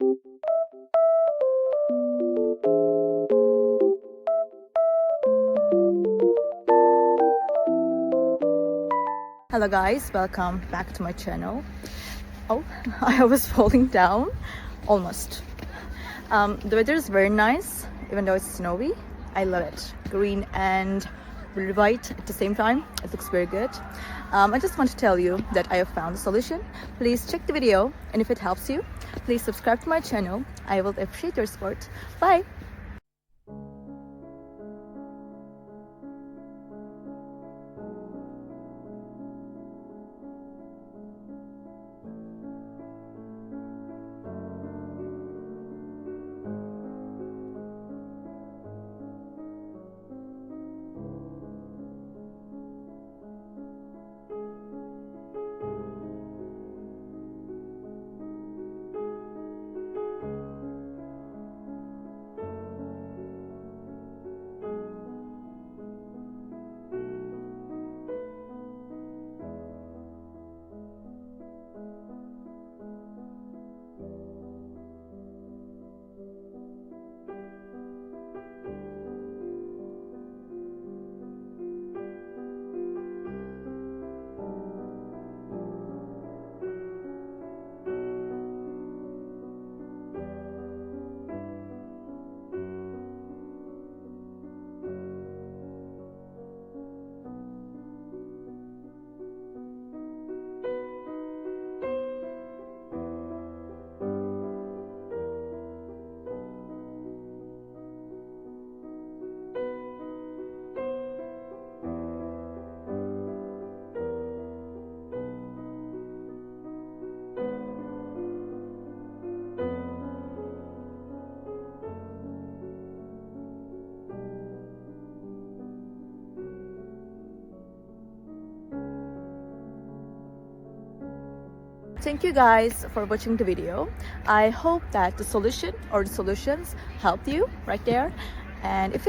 Hello guys, welcome back to my channel. Oh, I was falling down almost. The weather is very nice, even though it's snowy. I love it. Green and really white at the same time. It looks very good. I just want to tell you that I have found a solution. Please check the video, and if it helps you, please subscribe to my channel. I will appreciate your support. Bye! Thank you guys for watching the video. I hope that the solution or the solutions helped you right there. And if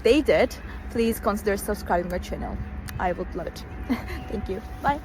they did, please consider subscribing my channel. I would love it. Thank you. Bye.